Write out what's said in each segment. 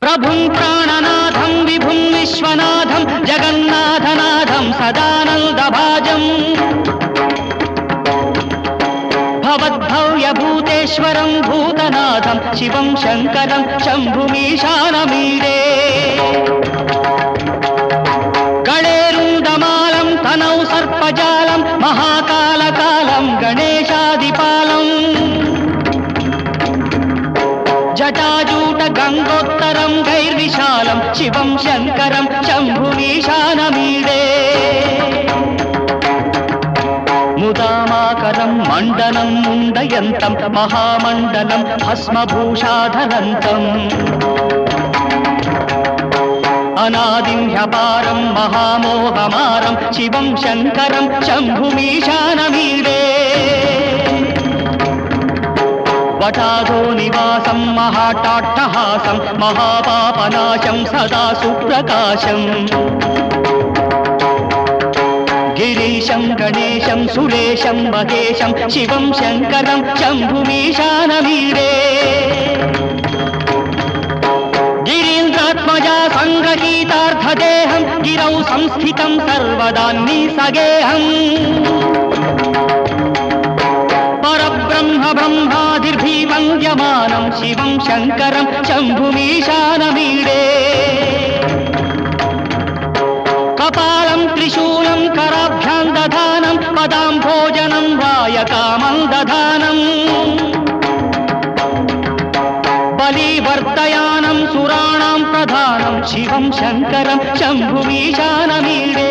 प्रभुं प्राणनाथं विभुं विश्वनाथं जगन्नाथनाथं सदानन्दभाजम् भवद्भव्यभूतेश्वरं भूतनाथं शिवं शङ्करं शम्भुमीशानमीडे गणेरुन्दमालं तनौ सर्पजालं महाकालकालं गणेशादिपालम् जटाजूटगङ्गोत्तरं गैर्विशालं शिवं शङ्करं शम्भुमीशानमीडे मुदामाकरं मण्डनं मुण्डयन्तं महामण्डलं भस्मभूषाधरन्तम् अनादिं ह्यपारं महामोहमारं शिवं शङ्करं शम्भुमीशानमीडे वटादो निवासं महाटाट्टहासं महापापनाशं सदा सुप्रकाशम् गिरीशं गणेशं सुरेशं महेशं शिवं शङ्करं शम्भुमीशानमीडे गिरीन्द्रात्मजा सङ्गृहीतार्थदेहं गिरौ संस्थितं सर्वदान्निसगेहम् परब्रह्म ब्रह्मादिर्भिवन्द्यमानं शिवं शङ्करं शम्भुमीशानमीडे कपालं त्रिशूलं कराभ्यां दधानं पदां भोजनं वायकामं दधानं बलिवर्तयानं सुराणां प्रधानं शिवं शङ्करं शम्भुमीशानमीडे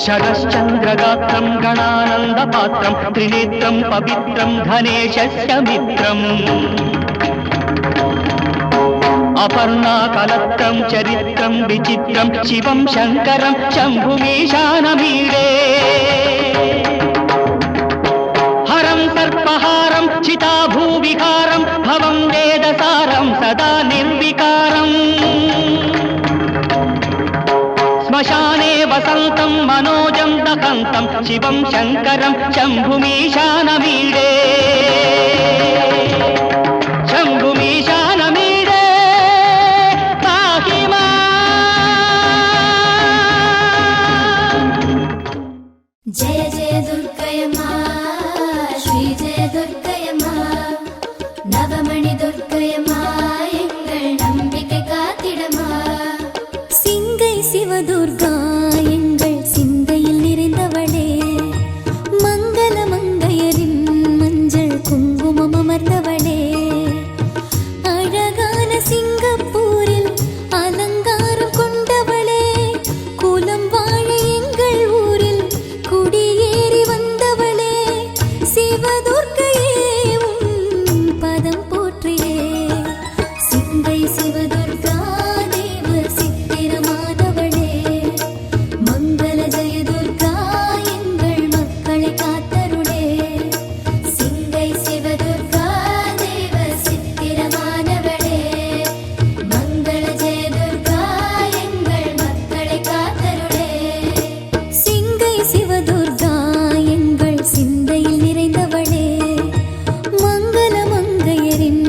शरश्चन्द्रगात्रं गणानन्दपात्रं त्रिनेत्रं पवित्रं धनेशस्य मित्रम् अपर्णाकलत्रं चरित्रं विचित्रं शिवं शङ्करं शम्भुमीशानमीडे हरं सर्पहारं चिताभूविहारं भवं वेदसारं सदा निर्विकारम् श्मशाने वसन्तं मनोजं दहन्तं शिवं शङ्करं शम्भुमीशानमीडे शम्भुमीशानमीडे पाहि माम्। जय जय दुर्गयमा श्री जय दुर्गयमा नवमणि दुर्गयमा एंगल नम्बिकै कातिडमा सिंगै शिवदुर्गा एंगल सिंदैயில் நிறைந்தவளே மங்கள மங்கையரின் மஞ்சள் குங்குமம் அமர்ந்தவளே அழகான சிங்கப்பூரில் அலங்காரம் கொண்டவளே குலம் வாழ எங்கள் ஊரில் குடியேறி வந்தவளே சிவதுர்க்கையே உன் பதம் போற்றியே சிங்கை சிவதுர்கா தேவ சித்திரமானவளே மங்கள ஜெய துர்கா எங்கள் மக்களை காத்தருளே சிங்கை சிவதுர்கா தேவ சித்திரமானவளே மங்கள ஜெய துர்கா எங்கள் மக்களை காத்தருளே சிங்கை சிவதுர்கா எங்கள் சிந்தையில் நிறைந்தவளே மங்கள மங்கையரின்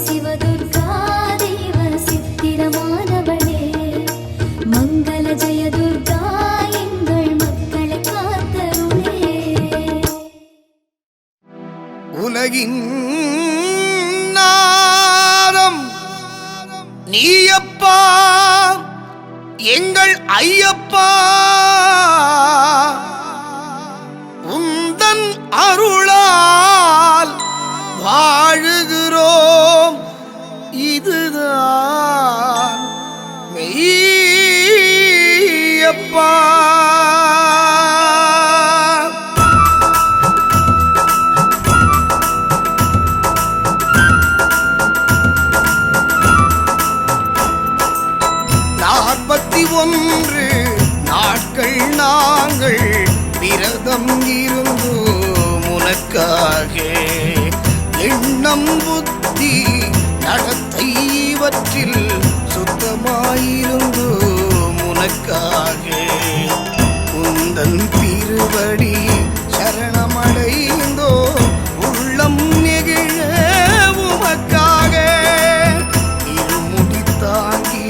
சிவதுர்கா தேவ சித்திரமானவளே மங்கள ஜெய துர்கா எங்கள் மக்களை காத்தருளே. உலகின் நாதம் நீயப்பா எங்கள் ஐயப்பா உந்தன் அருளால் வாழுகிறோம் இதுதான் மெய்யப்பா. ஒன்று நாட்கள் நாங்கள் விரதம் இருந்து உனக்காக எண்ணம் புத்தி நடத்தை இவற்றில் சுத்தமாயிருந்து உனக்காக உந்தன் திருவடி சரணமடைந்தோ உள்ளம் நெகிழ உமக்காக இருமுடி தாங்கி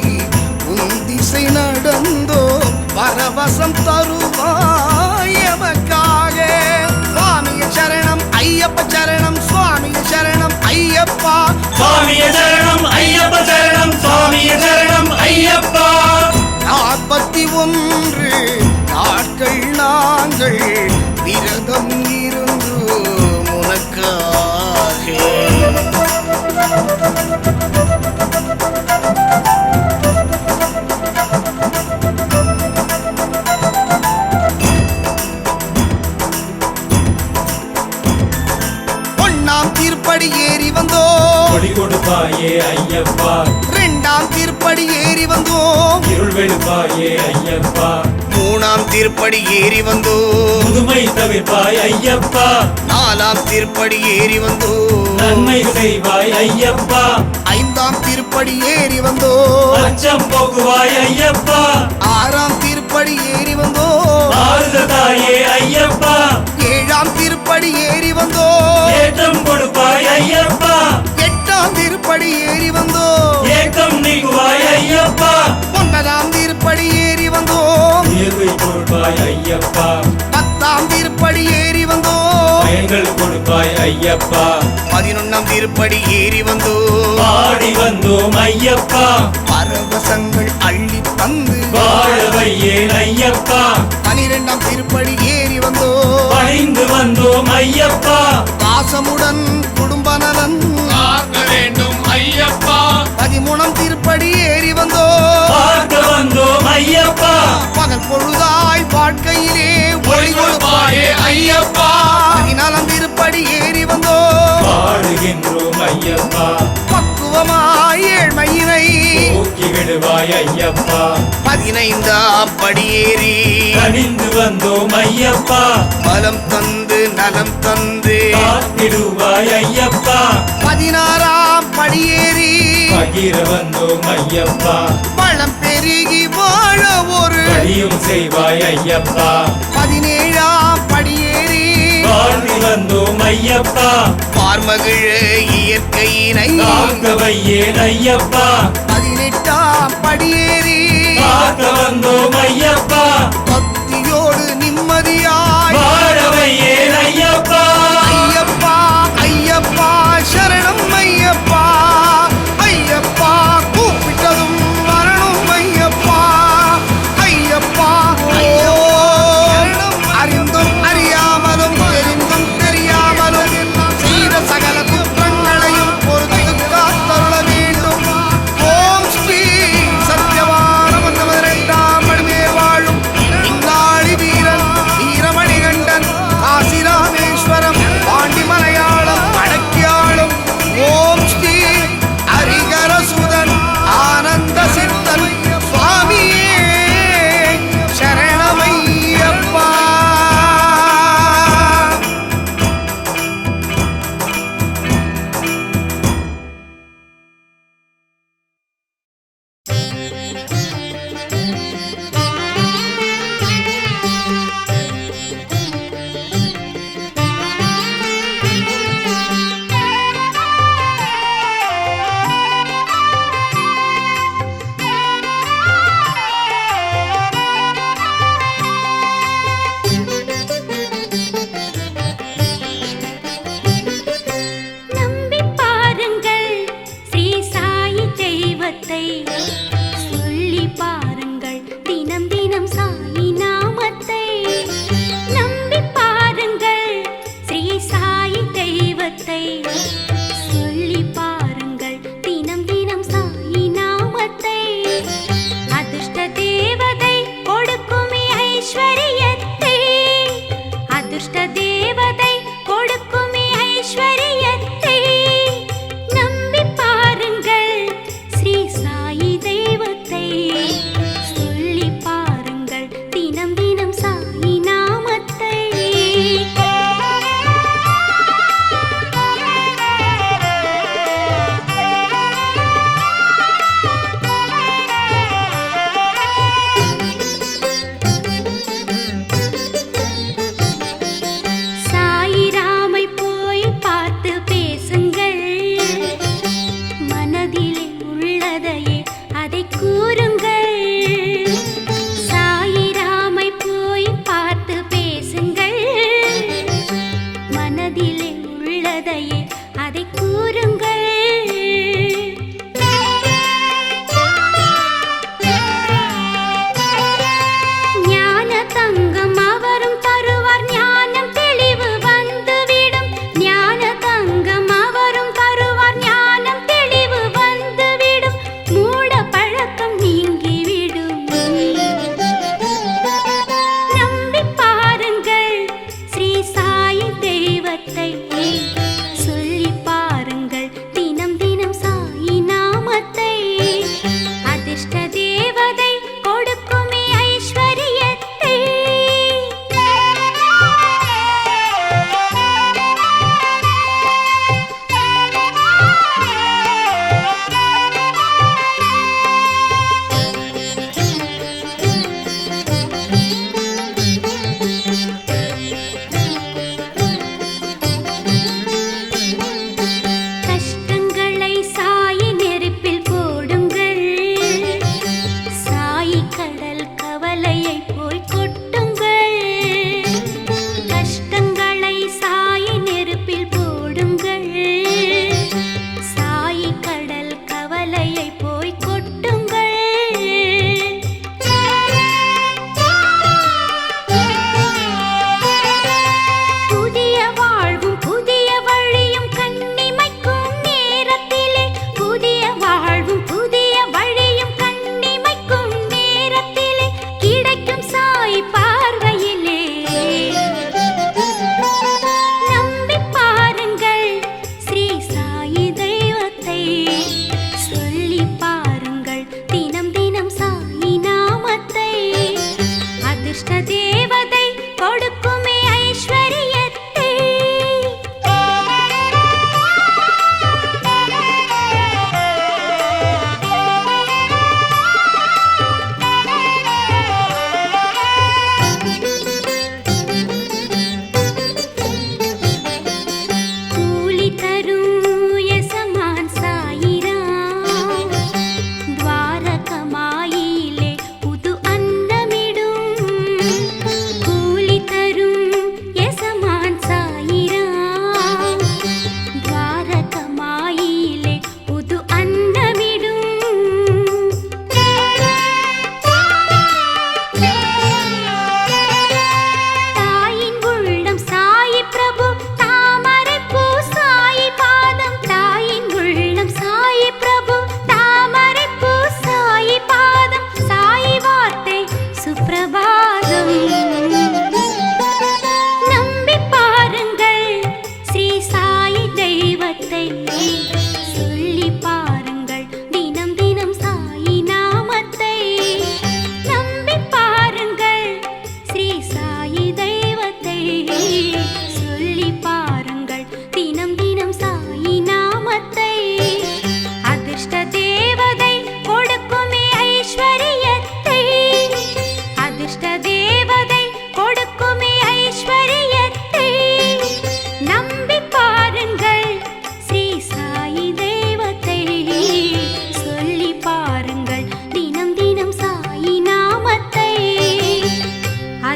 திசை நடந்தோ பரவசம் தருவாய் எமக்காக. சுவாமிய சரணம் ஐயப்ப சரணம் சுவாமிய சரணம் ஐயப்பா சுவாமிய சரணம் ஐயப்ப சரணம் சுவாமிய சரணம் ஐயப்பா. 41 நாட்கள் நாங்கள் விரதம் இருந்து உனக்காக திருப்படி ஏறி வந்தோம் கொடி கொடுப்பாயே ஐயப்பா. 2ஆம் திருப்படி ஏறி வந்தோம் இருள் வெளுப்பாயே ஐயப்பா. 3ஆம் திருப்படி ஏறி வந்தோம் புதுமை தவிர்ப்பாய் ஐயப்பா. 4ஆம் திருப்படி ஏறி வந்தோம் நன்மை செய்வாய் ஐயப்பா. 5ஆம் திருப்படி ஏறி வந்தோம் அச்சம் போக்குவாய் ஐயப்பா. 6ஆம் திருப்படி ஏறி வந்தோம் ஆறுததாயே ஐயப்பா. 7ஆம் திருப்படி ஏறி வந்தோம் ஏற்றம் கொடுப்பாய் ஐயப்பா. 8ஆம் திருப்படி ஏறி வந்தோம் ஏக்கம் நீக்குவாய் ஐயப்பா. 9ஆம் திருப்படி ஏறி வந்தோம் உயர்வை கொடுப்பாய் ஐயப்பா. 10ஆம் திருப்படி ஏறி வந்தோம் பயங்கள் கொடுப்பாய் ஐயப்பா. 11ஆம் திருப்படி ஏறி வந்தோம் பாடி வந்தோம் ஐயப்பா. பரவசங்கள் அள்ளி தந்து வாழவையேன் ஐயப்பா. 12ஆம் திருப்படி ஏறி வந்தோம் பணிந்து வந்தோம் ஐயப்பா. பாசமுடன் குடும்ப நலன் காக்க வேண்டும் ஐயப்பா. 13ஆம் திருப்படி ஏறி வந்தோம் பார்க்க வந்தோம் ஐயப்பா. பகல் பொழுதாய் வாழ்க்கையிலே ஒளி கொடுப்பாயே ஐயப்பா. 14ஆம் திருப்படி ஏறி வந்தோம் பாடுகின்றோம் ஐயப்பா. பக்குவமாய் ஏழ்மையினை போக்கி விடுவாய் ஐயப்பா. 15ஆம் படி ஏறி கனிந்து வந்தோம் ஐயப்பா. பலம் தந்து நலம் தந்து காத்திடுவாய் ஐயப்பா. 16ஆம் படி ஏறி பகிர வந்தோம் ஐயப்பா. பழம் பெருகி வாழ ஒரு படியும் செய்வாய் ஐயப்பா. 17ஆம் படி ஏறி வாழ்ந்து வந்தோம் ஐயப்பா. பார்மகிழ இயற்கையினை காக்க வையேன் ஐயப்பா. 18ஆம் படி ஏறி காக்க வந்தோம் ஐயப்பா. பக்தியோடு நிம்மதியாய் வாழ வையேன் ஐயப்பா. ஐயப்பா ஐயப்பா சரணம் ஐயப்பா ஐயப்பா கூப்பிட்டதும் வரணும் ஐயப்பா ஐயப்பா ஐயோ அறிந்தும் அறியாமலும் தெரிந்தும் தெரியாமலும் செய்த சகல குற்றங்களையும் பொறுத்து காத்தருள வேண்டும். ஓம் ஸ்ரீ சத்யவான 2ஆம் படிமே வாழும் இங்காளி வீரன் வீரமணிகண்டன் காசிராமேஸ்வர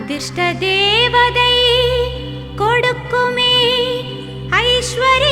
அதிர்ஷ்ட தேவதை கொடுக்குமே ஐஸ்வர்ய